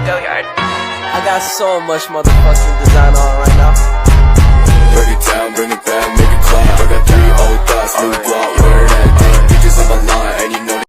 I got so much motherfucking design on right now. Break it down, bring it back, make it clap. I got 3 old thoughts, new guap, wear that thing. Bitches on my line, and you know.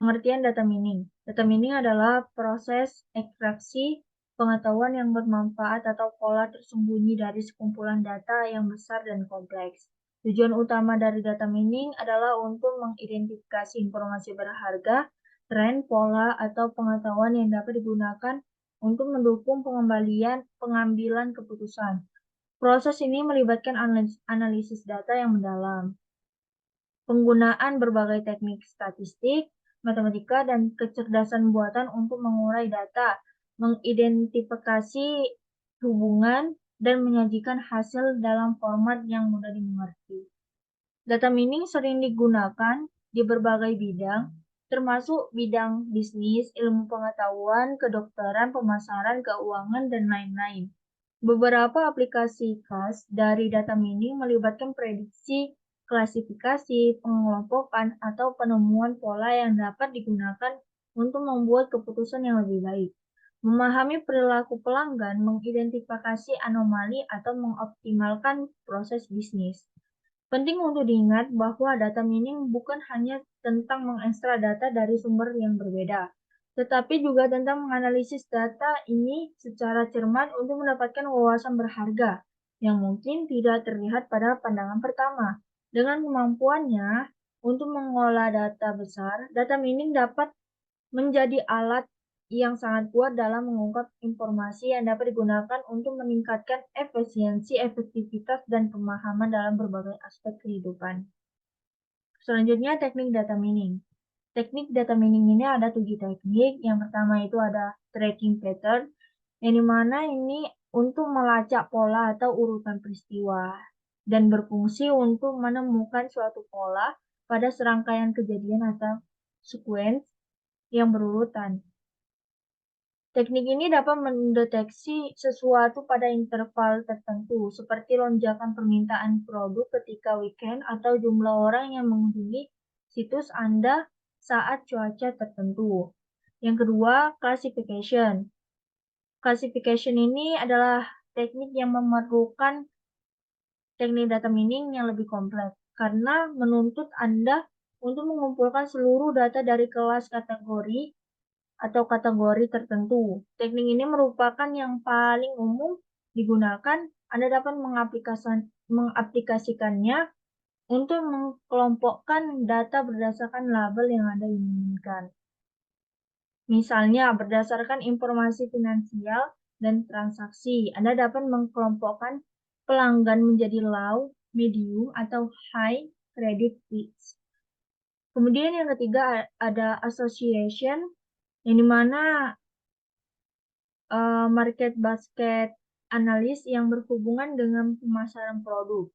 Pengertian data mining. Data mining adalah proses ekstraksi pengetahuan yang bermanfaat atau pola tersembunyi dari sekumpulan data yang besar dan kompleks. Tujuan utama dari data mining adalah untuk mengidentifikasi informasi berharga, tren, pola, atau pengetahuan yang dapat digunakan untuk mendukung pengambilan keputusan. Proses ini melibatkan analisis data yang mendalam, penggunaan berbagai teknik statistik, matematika, dan kecerdasan buatan untuk mengurai data, mengidentifikasi hubungan, dan menyajikan hasil dalam format yang mudah dimengerti. Data mining sering digunakan di berbagai bidang, termasuk bidang bisnis, ilmu pengetahuan, kedokteran, pemasaran, keuangan, dan lain-lain. Beberapa aplikasi khas dari data mining melibatkan prediksi, klasifikasi, pengelompokan, atau penemuan pola yang dapat digunakan untuk membuat keputusan yang lebih baik, memahami perilaku pelanggan, mengidentifikasi anomali, atau mengoptimalkan proses bisnis. Penting untuk diingat bahwa data mining bukan hanya tentang mengekstrak data dari sumber yang berbeda, tetapi juga tentang menganalisis data ini secara cermat untuk mendapatkan wawasan berharga yang mungkin tidak terlihat pada pandangan pertama. Dengan kemampuannya untuk mengolah data besar, data mining dapat menjadi alat yang sangat kuat dalam mengungkap informasi yang dapat digunakan untuk meningkatkan efisiensi, efektivitas, dan pemahaman dalam berbagai aspek kehidupan. Selanjutnya, teknik data mining. Teknik data mining ini ada 7 teknik. Yang pertama itu ada tracking pattern, yang dimana ini untuk melacak pola atau urutan peristiwa dan berfungsi untuk menemukan suatu pola pada serangkaian kejadian atau sequence yang berurutan. Teknik ini dapat mendeteksi sesuatu pada interval tertentu, seperti lonjakan permintaan produk ketika weekend atau jumlah orang yang mengunjungi situs Anda saat cuaca tertentu. Yang kedua, classification. Classification ini adalah teknik yang memerlukan teknik data mining yang lebih kompleks, karena menuntut Anda untuk mengumpulkan seluruh data dari kelas kategori atau kategori tertentu. Teknik ini merupakan yang paling umum digunakan. Anda dapat mengaplikasikannya untuk mengkelompokkan data berdasarkan label yang Anda inginkan. Misalnya, berdasarkan informasi finansial dan transaksi, Anda dapat mengkelompokkan pelanggan menjadi low, medium, atau high credit risk. Kemudian yang ketiga ada association, yang dimana market basket analis yang berhubungan dengan pemasaran produk.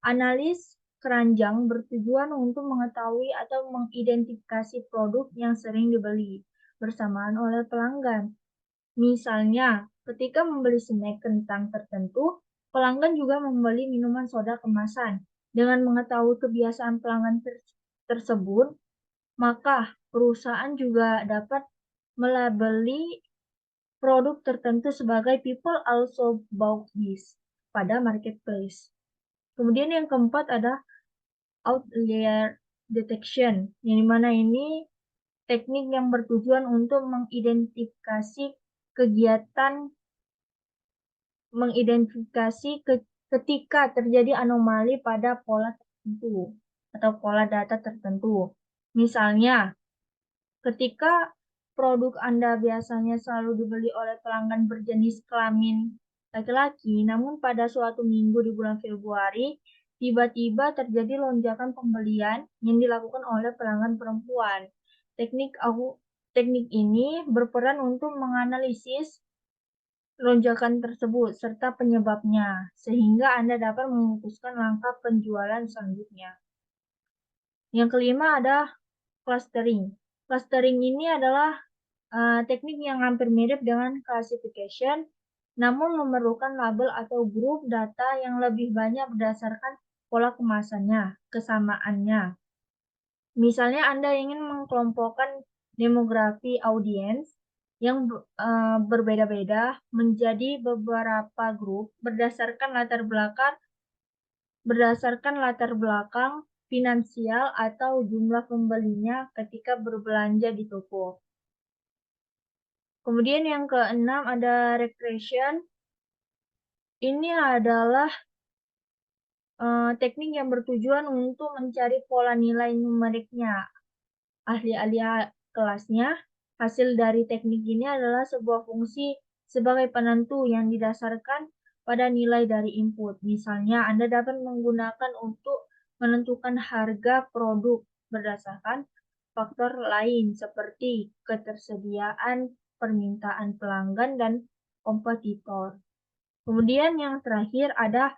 Analis keranjang bertujuan untuk mengetahui atau mengidentifikasi produk yang sering dibeli bersamaan oleh pelanggan. Misalnya, ketika membeli snack kentang tertentu, pelanggan juga membeli minuman soda kemasan. Dengan mengetahui kebiasaan pelanggan tersebut, maka perusahaan juga dapat melabeli produk tertentu sebagai people also bought this pada marketplace. Kemudian yang keempat ada outlier detection, yang dimana ini teknik yang bertujuan untuk mengidentifikasi ketika terjadi anomali pada pola tertentu atau pola data tertentu. Misalnya, ketika produk Anda biasanya selalu dibeli oleh pelanggan berjenis kelamin laki-laki, namun pada suatu minggu di bulan Februari, tiba-tiba terjadi lonjakan pembelian yang dilakukan oleh pelanggan perempuan. Teknik ini berperan untuk menganalisis lonjakan tersebut serta penyebabnya, sehingga Anda dapat memutuskan langkah penjualan selanjutnya. Yang kelima ada clustering. Clustering ini adalah teknik yang hampir mirip dengan classification, namun memerlukan label atau grup data yang lebih banyak berdasarkan pola kemasannya, kesamaannya. Misalnya Anda ingin mengkelompokkan demografi audiens yang berbeda-beda menjadi beberapa grup berdasarkan latar belakang finansial atau jumlah pembelinya ketika berbelanja di toko. Kemudian yang keenam ada regression. Ini adalah teknik yang bertujuan untuk mencari pola nilai numeriknya. Ahli-ahli kelasnya, hasil dari teknik ini adalah sebuah fungsi sebagai penentu yang didasarkan pada nilai dari input. Misalnya, Anda dapat menggunakan untuk menentukan harga produk berdasarkan faktor lain seperti ketersediaan, permintaan pelanggan, dan kompetitor. Kemudian yang terakhir ada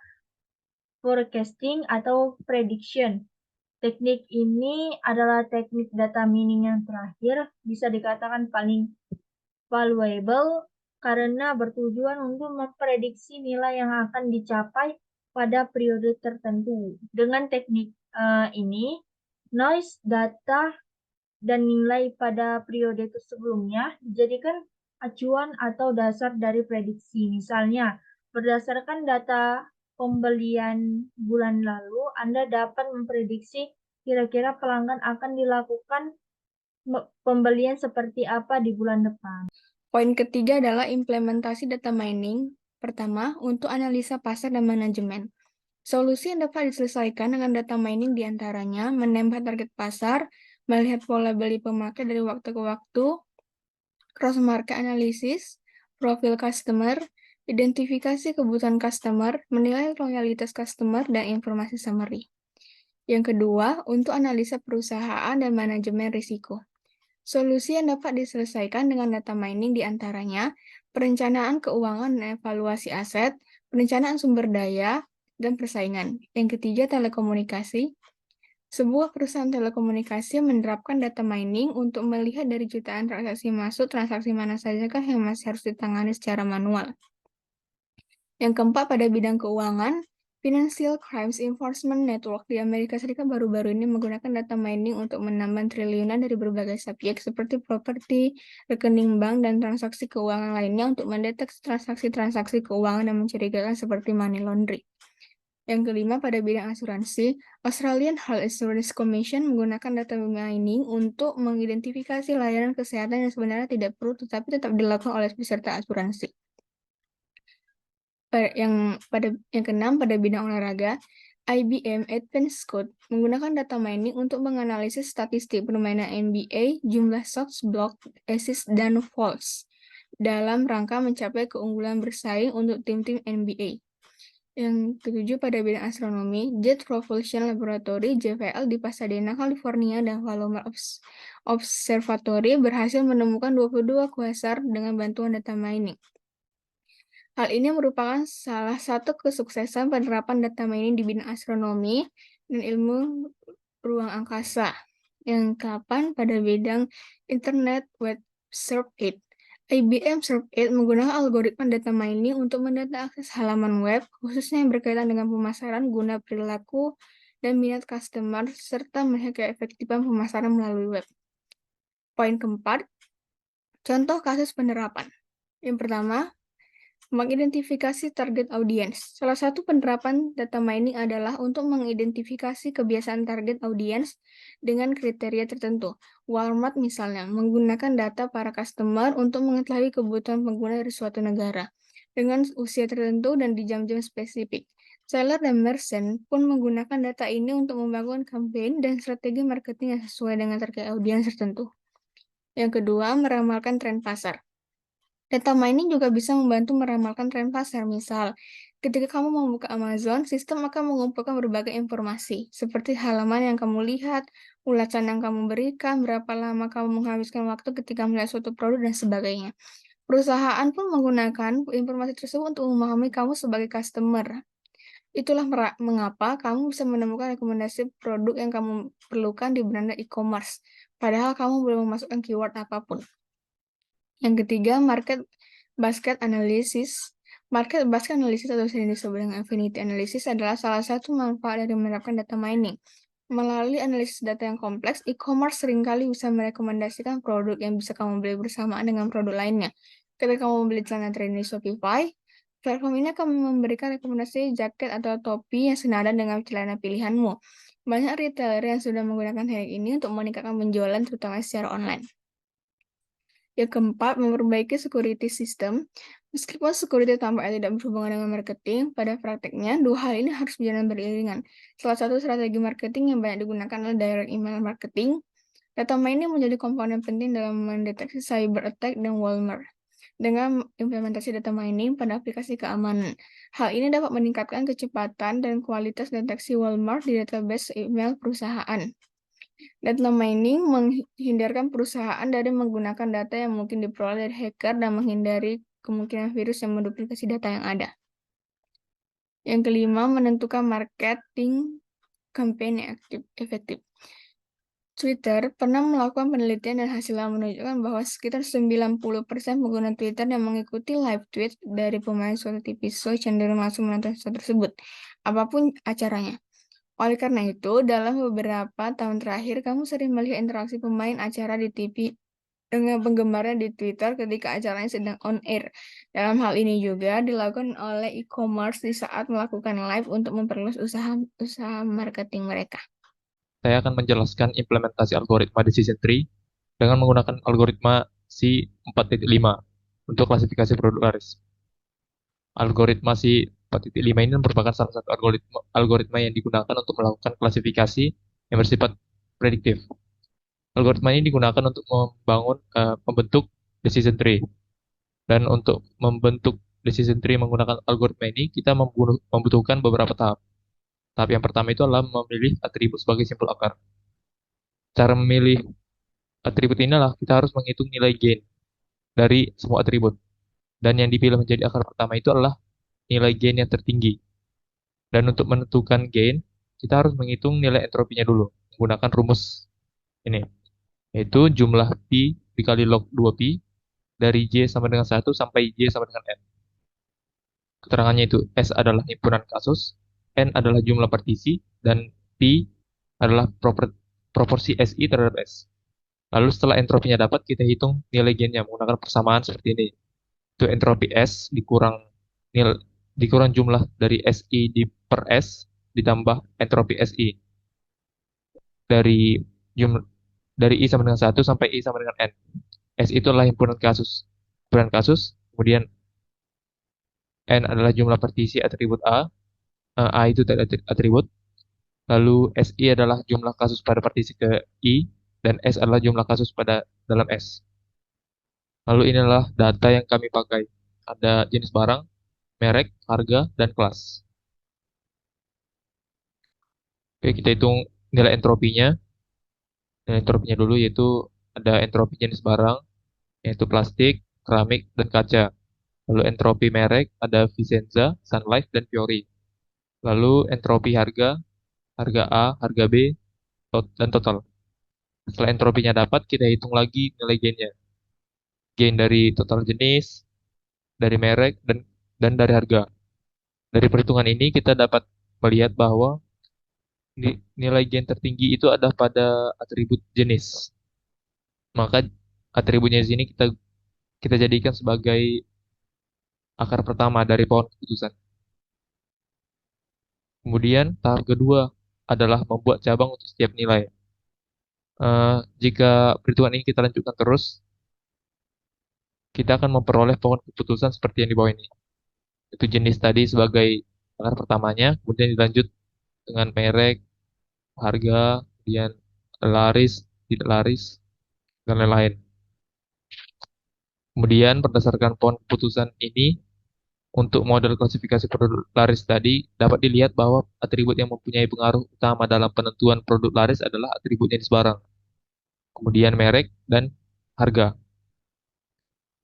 forecasting atau prediction. Teknik ini adalah teknik data mining yang terakhir, bisa dikatakan paling valuable karena bertujuan untuk memprediksi nilai yang akan dicapai pada periode tertentu. Dengan teknik ini, noise data dan nilai pada periode sebelumnya dijadikan acuan atau dasar dari prediksi. Misalnya, berdasarkan data pembelian bulan lalu, Anda dapat memprediksi kira-kira pelanggan akan dilakukan pembelian seperti apa di bulan depan. Poin ketiga adalah implementasi data mining. Pertama, untuk analisa pasar dan manajemen. Solusi yang dapat diselesaikan dengan data mining diantaranya menembak target pasar, melihat pola beli pemakai dari waktu ke waktu, cross-market analysis, profil customer, identifikasi kebutuhan customer, menilai loyalitas customer, dan informasi summary. Yang kedua, untuk analisa perusahaan dan manajemen risiko. Solusi yang dapat diselesaikan dengan data mining diantaranya perencanaan keuangan dan evaluasi aset, perencanaan sumber daya, dan persaingan. Yang ketiga, telekomunikasi. Sebuah perusahaan telekomunikasi menerapkan data mining untuk melihat dari jutaan transaksi masuk, transaksi mana sajakah yang masih harus ditangani secara manual. Yang keempat, pada bidang keuangan, Financial Crimes Enforcement Network di Amerika Serikat baru-baru ini menggunakan data mining untuk menambah triliunan dari berbagai subjek seperti properti, rekening bank, dan transaksi keuangan lainnya untuk mendeteksi transaksi-transaksi keuangan yang mencurigakan seperti money laundering. Yang kelima, pada bidang asuransi, Australian Health Insurance Commission menggunakan data mining untuk mengidentifikasi layanan kesehatan yang sebenarnya tidak perlu tetapi tetap dilakukan oleh peserta asuransi. Yang keenam, pada bidang olahraga, IBM Advanced Code menggunakan data mining untuk menganalisis statistik permainan NBA, jumlah shots, block, assist, dan fouls dalam rangka mencapai keunggulan bersaing untuk tim-tim NBA. Yang ketujuh, pada bidang astronomi, Jet Propulsion Laboratory (JPL) di Pasadena, California, dan Palomar Observatory berhasil menemukan 22 quasar dengan bantuan data mining. Hal ini merupakan salah satu kesuksesan penerapan data mining di bidang astronomi dan ilmu ruang angkasa. Yang ke-8, pada bidang Internet Web Server 8. IBM Server 8 menggunakan algoritma data mining untuk mendata akses halaman web, khususnya yang berkaitan dengan pemasaran guna perilaku dan minat customer, serta melihat keefektifan pemasaran melalui web. Poin keempat, contoh kasus penerapan. Yang pertama, mengidentifikasi target audiens. Salah satu penerapan data mining adalah untuk mengidentifikasi kebiasaan target audiens dengan kriteria tertentu. Walmart misalnya menggunakan data para customer untuk mengetahui kebutuhan pengguna dari suatu negara dengan usia tertentu dan di jam-jam spesifik. Seller dan merchant pun menggunakan data ini untuk membangun campaign dan strategi marketing yang sesuai dengan target audiens tertentu. Yang kedua, meramalkan tren pasar. Data mining juga bisa membantu meramalkan tren pasar. Misal, ketika kamu membuka Amazon, sistem akan mengumpulkan berbagai informasi, seperti halaman yang kamu lihat, ulasan yang kamu berikan, berapa lama kamu menghabiskan waktu ketika melihat suatu produk, dan sebagainya. Perusahaan pun menggunakan informasi tersebut untuk memahami kamu sebagai customer. Itulah mengapa kamu bisa menemukan rekomendasi produk yang kamu perlukan di beranda e-commerce, padahal kamu belum memasukkan keyword apapun. Yang ketiga, market basket analysis. Market basket analysis atau sering disebut dengan affinity analysis adalah salah satu manfaat dari menerapkan data mining. Melalui analisis data yang kompleks, e-commerce seringkali bisa merekomendasikan produk yang bisa kamu beli bersamaan dengan produk lainnya. Ketika kamu membeli celana trendy di Shopify, platform ini akan memberikan rekomendasi jaket atau topi yang senada dengan celana pilihanmu. Banyak retailer yang sudah menggunakan teknik ini untuk meningkatkan penjualan, terutama secara online. Yang keempat, memperbaiki security system. Meskipun security tampaknya tidak berhubungan dengan marketing, pada prakteknya dua hal ini harus berjalan beriringan. Salah satu strategi marketing yang banyak digunakan adalah direct email marketing. Data mining menjadi komponen penting dalam mendeteksi cyber attack dan malware. Dengan implementasi data mining pada aplikasi keamanan, hal ini dapat meningkatkan kecepatan dan kualitas deteksi malware di database email perusahaan. Data mining menghindarkan perusahaan dari menggunakan data yang mungkin diperoleh dari hacker dan menghindari kemungkinan virus yang menduplikasi data yang ada. Yang kelima, menentukan marketing campaign yang efektif. Twitter pernah melakukan penelitian dan hasilnya menunjukkan bahwa sekitar 90% pengguna Twitter yang mengikuti live tweet dari pemain suatu TV show cenderung langsung menonton show tersebut, apapun acaranya. Oleh karena itu, dalam beberapa tahun terakhir, kamu sering melihat interaksi pemain acara di TV dengan penggemarnya di Twitter ketika acaranya sedang on air. Dalam hal ini juga dilakukan oleh e-commerce di saat melakukan live untuk memperluas usaha marketing mereka. Saya akan menjelaskan implementasi algoritma decision tree dengan menggunakan algoritma C 4.5 untuk klasifikasi produk laris. Algoritma C 4.5 ini merupakan salah satu algoritma yang digunakan untuk melakukan klasifikasi yang bersifat prediktif. Algoritma ini digunakan untuk membentuk decision tree. Dan untuk membentuk decision tree menggunakan algoritma ini, kita membutuhkan beberapa tahap. Tahap yang pertama itu adalah memilih atribut sebagai simpul akar. Cara memilih atribut inilah kita harus menghitung nilai gain dari semua atribut. Dan yang dipilih menjadi akar pertama itu adalah nilai gain yang tertinggi. Dan untuk menentukan gain, kita harus menghitung nilai entropinya dulu, menggunakan rumus ini, yaitu jumlah Pi dikali log 2Pi dari J sama dengan 1 sampai J sama dengan N. Keterangannya itu S adalah himpunan kasus, N adalah jumlah partisi, dan P adalah proporsi SI terhadap S. Lalu setelah entropinya dapat, kita hitung nilai gainnya menggunakan persamaan seperti ini. Itu entropi S dikurang jumlah dari SI per S ditambah entropi SI. Dari I sama dengan 1 sampai I sama dengan N. S itu adalah himpunan kasus. Kemudian N adalah jumlah partisi atribut A itu atribut. Lalu SI adalah jumlah kasus pada partisi ke I, dan S adalah jumlah kasus pada dalam S. Lalu inilah data yang kami pakai. Ada jenis barang, merek, harga, dan kelas. Oke, kita hitung nilai entropinya. Nilai entropinya dulu yaitu ada entropi jenis barang, yaitu plastik, keramik, dan kaca. Lalu entropi merek ada Vicenza, Sunlight, dan Fiori. Lalu entropi harga A, harga B, dan total. Setelah entropinya dapat, kita hitung lagi nilai gainnya. Gain dari total jenis, dari merek, dan dari harga. Dari perhitungan ini, kita dapat melihat bahwa nilai gain tertinggi itu ada pada atribut jenis. Maka atribut jenis ini kita jadikan sebagai akar pertama dari pohon keputusan. Kemudian tahap kedua adalah membuat cabang untuk setiap nilai. Jika perhitungan ini kita lanjutkan terus, kita akan memperoleh pohon keputusan seperti yang di bawah ini. Itu jenis tadi sebagai akar pertamanya, kemudian dilanjut dengan merek, harga, kemudian laris, tidak laris, dan lain-lain. Kemudian berdasarkan pohon keputusan ini, untuk model klasifikasi produk laris tadi, dapat dilihat bahwa atribut yang mempunyai pengaruh utama dalam penentuan produk laris adalah atribut jenis barang, kemudian merek, dan harga.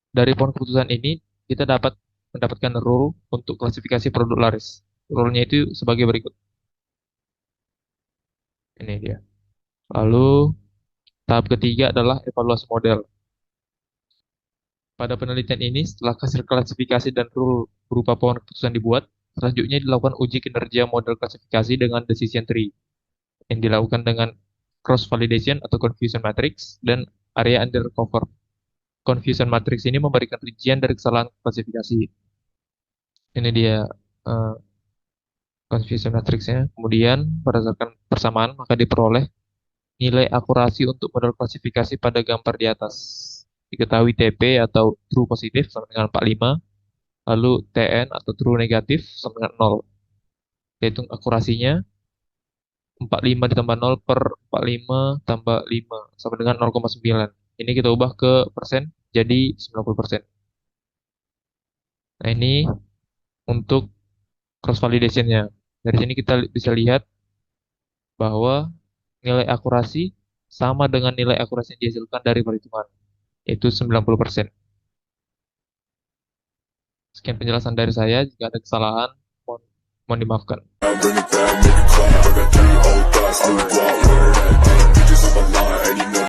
Dari pohon keputusan ini, kita dapat mendapatkan rule untuk klasifikasi produk laris. Rule-nya itu sebagai berikut. Ini dia. Lalu, tahap ketiga adalah evaluasi model. Pada penelitian ini, setelah hasil klasifikasi dan rule berupa pohon keputusan dibuat, selanjutnya dilakukan uji kinerja model klasifikasi dengan decision tree. yang dilakukan dengan cross validation atau confusion matrix dan area undercover. Confusion matrix ini memberikan rincian dari kesalahan klasifikasi. Ini dia confusion matrixnya. Kemudian berdasarkan persamaan maka diperoleh nilai akurasi untuk model klasifikasi pada gambar di atas. Diketahui TP atau true positif sama dengan 45, lalu TN atau true negatif sama dengan 0. Yaitu akurasinya 45 ditambah 0 per 45 tambah 5 sama dengan 0,9. Ini kita ubah ke persen jadi 90%. Nah, ini untuk cross validation-nya. Dari sini kita bisa lihat bahwa nilai akurasi sama dengan nilai akurasi yang dihasilkan dari perhitungan, yaitu 90%. Sekian penjelasan dari saya. Jika ada kesalahan, mohon dimaafkan. Bring it back, make it clap. I got 3 old thoughts, new block, word